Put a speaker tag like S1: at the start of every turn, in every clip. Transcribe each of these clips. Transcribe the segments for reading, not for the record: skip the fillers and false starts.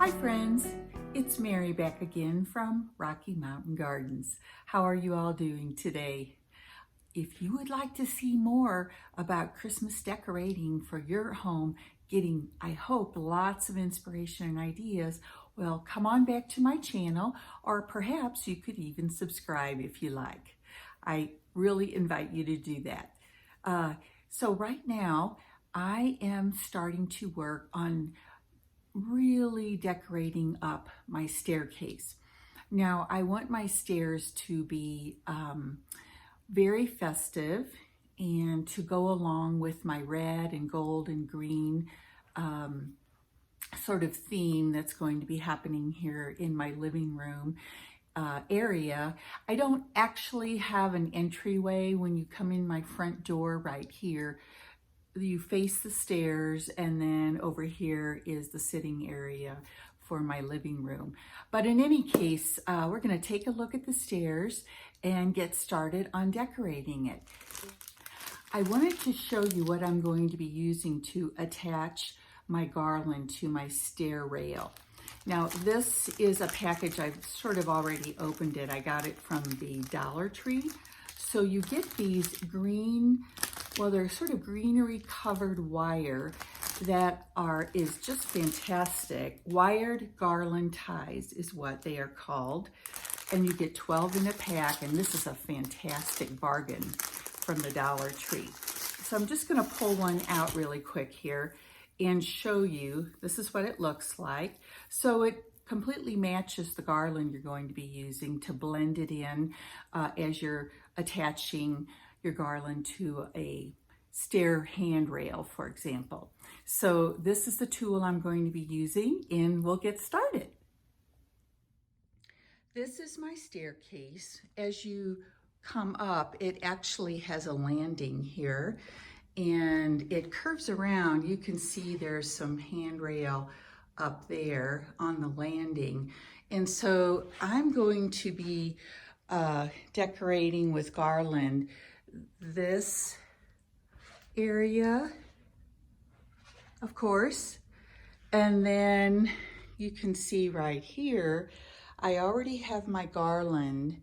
S1: Hi friends, it's Mary back again from Rocky Mountain Gardens. How are you all doing today? If you would like to see more about Christmas decorating for your home, getting, I hope, lots of inspiration and ideas, well, come on back to my channel, or perhaps you could even subscribe if you like. I really invite you to do that. So right now, I am starting to work on really decorating up my staircase. Now, I want my stairs to be very festive and to go along with my red and gold and green sort of theme that's going to be happening here in my living room area. I don't actually have an entryway when you come in my front door right here. You face the stairs, and then over here is the sitting area for my living room. But in any case, we're going to take a look at the stairs and get started on decorating it. I wanted to show you what I'm going to be using to attach my garland to my stair rail. Now, this is a package, I've sort of already opened it. I got it from the Dollar Tree. So you get these green, well, they're sort of greenery covered wire that is just fantastic. Wired garland ties is what they are called. And you get 12 in a pack, and this is a fantastic bargain from the Dollar Tree. So I'm just gonna pull one out really quick here and show you. This is what it looks like. So it completely matches the garland you're going to be using to blend it in as you're attaching your garland to a stair handrail, for example. So this is the tool I'm going to be using, and we'll get started. This is my staircase. As you come up, it actually has a landing here, and it curves around. You can see there's some handrail up there on the landing. And so I'm going to be decorating with garland this area, of course. And then you can see right here, I already have my garland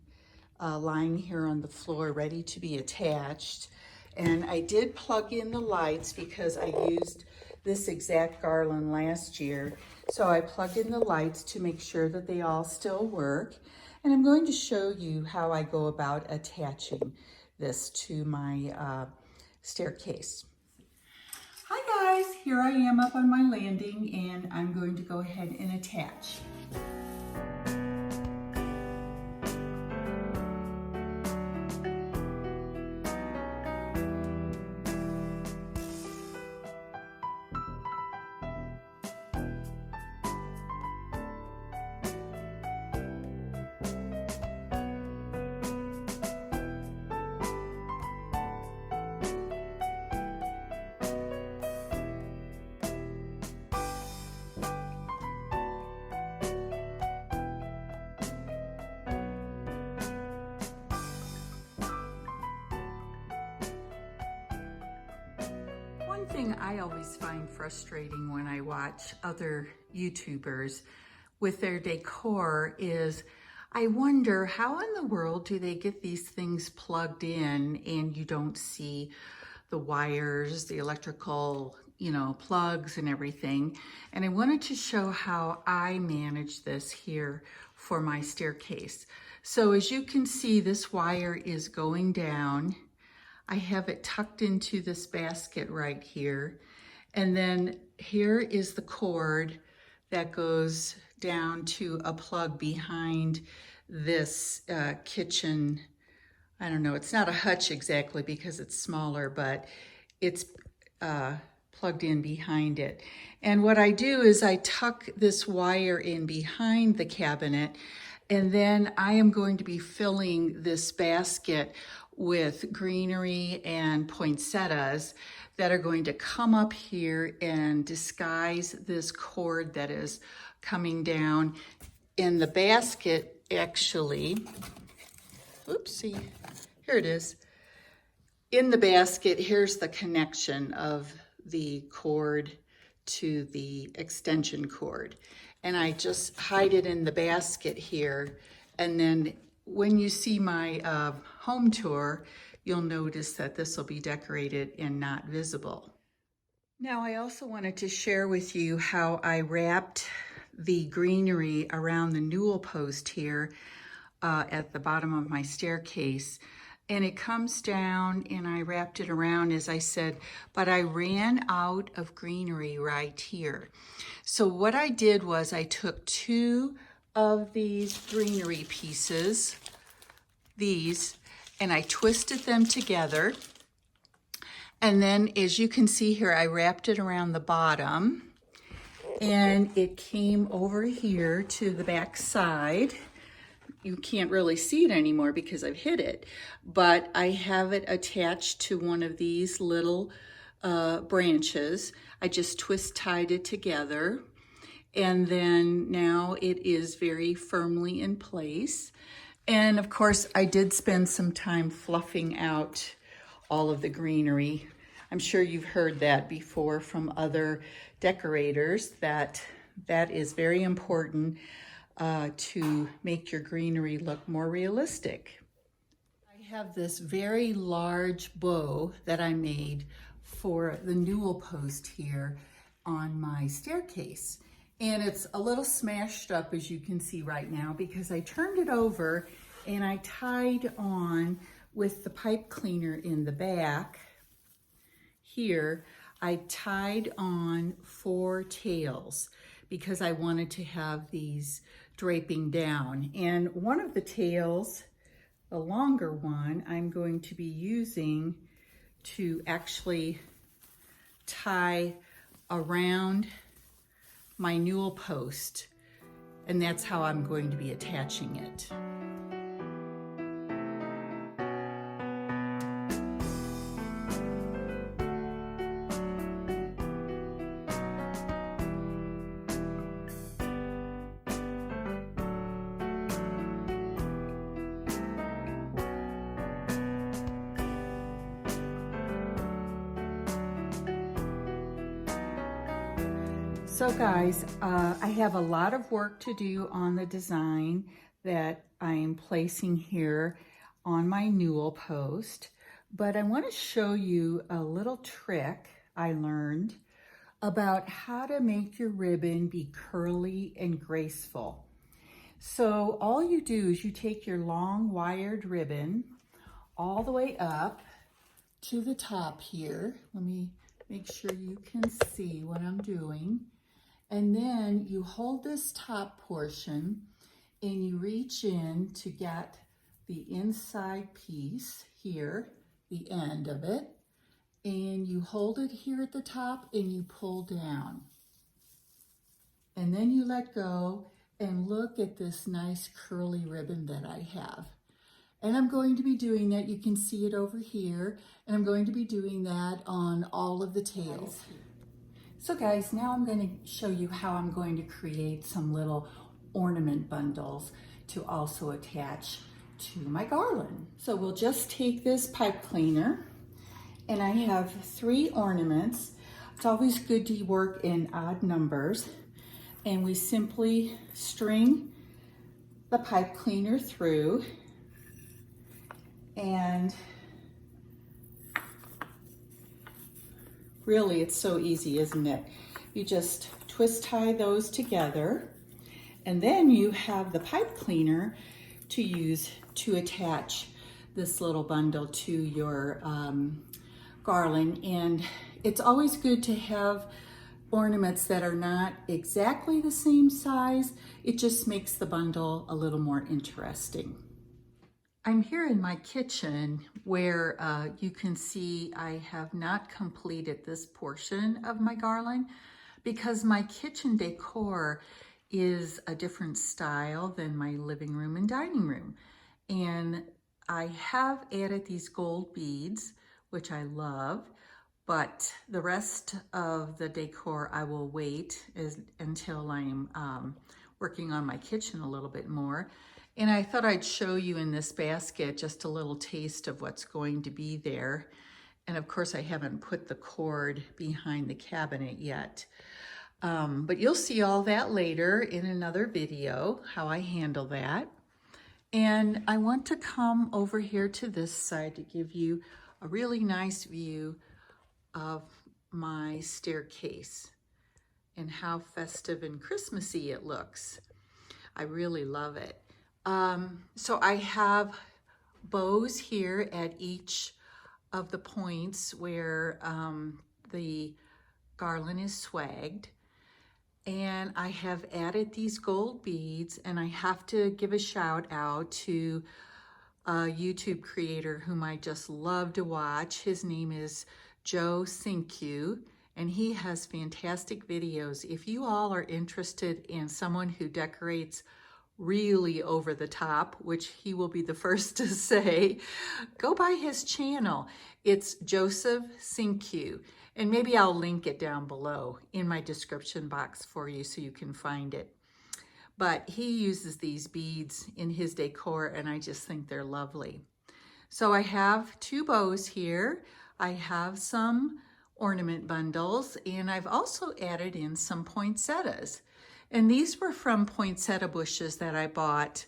S1: lying here on the floor ready to be attached. And I did plug in the lights because I used this exact garland last year. So I plugged in the lights to make sure that they all still work. And I'm going to show you how I go about attaching this to my staircase. Hi guys, here I am up on my landing, and I'm going to go ahead and attach. One thing I always find frustrating when I watch other YouTubers with their decor is I wonder how in the world do they get these things plugged in and you don't see the wires, the electrical, plugs and everything. And I wanted to show how I manage this here for my staircase. So as you can see, this wire is going down. I have it tucked into this basket right here. And then here is the cord that goes down to a plug behind this kitchen. I don't know, it's not a hutch exactly because it's smaller, but it's plugged in behind it. And what I do is I tuck this wire in behind the cabinet, and then I am going to be filling this basket with greenery and poinsettias that are going to come up here and disguise this cord that is coming down. In the basket, actually, oopsie, here it is. In the basket, here's the connection of the cord to the extension cord. and I just hide it in the basket here. And then when you see my home tour, you'll notice that this will be decorated and not visible. Now, I also wanted to share with you how I wrapped the greenery around the newel post here at the bottom of my staircase. And it comes down, and I wrapped it around, as I said, but I ran out of greenery right here. So what I did was I took 2 of these greenery pieces, these, and I twisted them together. And then, as you can see here, I wrapped it around the bottom, and it came over here to the back side. You can't really see it anymore because I've hid it, but I have it attached to one of these little branches. I just twist tied it together, and then now it is very firmly in place. And of course, I did spend some time fluffing out all of the greenery. I'm sure you've heard that before from other decorators, that is very important to make your greenery look more realistic. I have this very large bow that I made for the newel post here on my staircase. And it's a little smashed up, as you can see right now, because I turned it over and I tied on with the pipe cleaner in the back. Here, I tied on 4 tails because I wanted to have these draping down. And one of the tails, the longer one, I'm going to be using to actually tie around my newel post. And that's how I'm going to be attaching it. So guys, I have a lot of work to do on the design that I'm placing here on my newel post, but I want to show you a little trick I learned about how to make your ribbon be curly and graceful. So all you do is you take your long wired ribbon all the way up to the top here. Let me make sure you can see what I'm doing. And then you hold this top portion and you reach in to get the inside piece here, the end of it, and you hold it here at the top and you pull down. And then you let go and look at this nice curly ribbon that I have. And I'm going to be doing that, you can see it over here, and I'm going to be doing that on all of the tails. So guys, now I'm going to show you how I'm going to create some little ornament bundles to also attach to my garland. So we'll just take this pipe cleaner, and I have 3 ornaments. It's always good to work in odd numbers, and we simply string the pipe cleaner through, and really, it's so easy, isn't it? You just twist tie those together, and then you have the pipe cleaner to use to attach this little bundle to your garland. And it's always good to have ornaments that are not exactly the same size. It just makes the bundle a little more interesting. I'm here in my kitchen where you can see I have not completed this portion of my garland because my kitchen decor is a different style than my living room and dining room. And I have added these gold beads, which I love, but the rest of the decor I will wait until I'm working on my kitchen a little bit more. And I thought I'd show you in this basket just a little taste of what's going to be there. And of course, I haven't put the cord behind the cabinet yet. But you'll see all that later in another video, how I handle that. And I want to come over here to this side to give you a really nice view of my staircase and how festive and Christmassy it looks. I really love it. So I have bows here at each of the points where the garland is swagged. And I have added these gold beads, and I have to give a shout out to a YouTube creator whom I just love to watch. His name is Joe Sinkyu, and he has fantastic videos. If you all are interested in someone who decorates really over the top, which he will be the first to say, go by his channel. It's Joseph Sinkyu. And maybe I'll link it down below in my description box for you so you can find it. But he uses these beads in his decor, and I just think they're lovely. So I have 2 bows here. I have some ornament bundles, and I've also added in some poinsettias. And these were from poinsettia bushes that I bought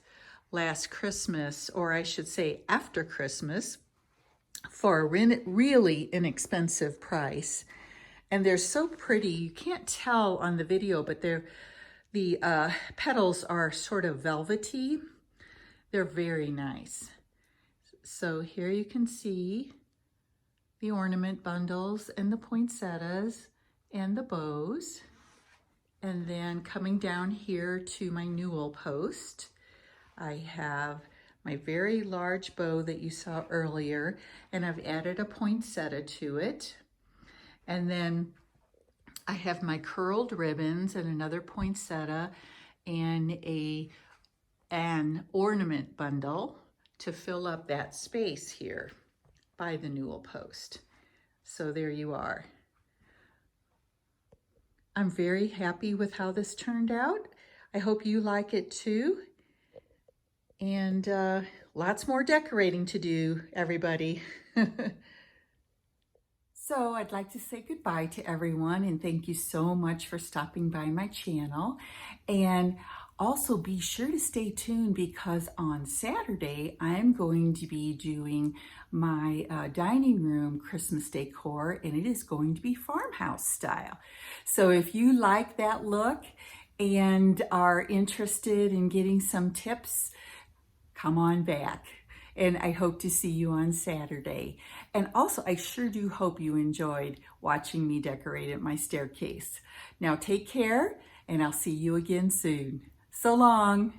S1: last Christmas, or I should say after Christmas, for a really inexpensive price. And they're so pretty. You can't tell on the video, but the petals are sort of velvety. They're very nice. So here you can see the ornament bundles and the poinsettias and the bows. And then coming down here to my Newel post, I have my very large bow that you saw earlier, and I've added a poinsettia to it. And then I have my curled ribbons and another poinsettia and an ornament bundle to fill up that space here by the Newel post. So there you are. I'm very happy with how this turned out. I hope you like it too. And lots more decorating to do, everybody. So I'd like to say goodbye to everyone and thank you so much for stopping by my channel. And also be sure to stay tuned because on Saturday, I'm going to be doing my dining room Christmas decor, and it is going to be farmhouse style. So if you like that look and are interested in getting some tips, come on back. And I hope to see you on Saturday. And also, I sure do hope you enjoyed watching me decorate at my staircase. Now take care, and I'll see you again soon. So long.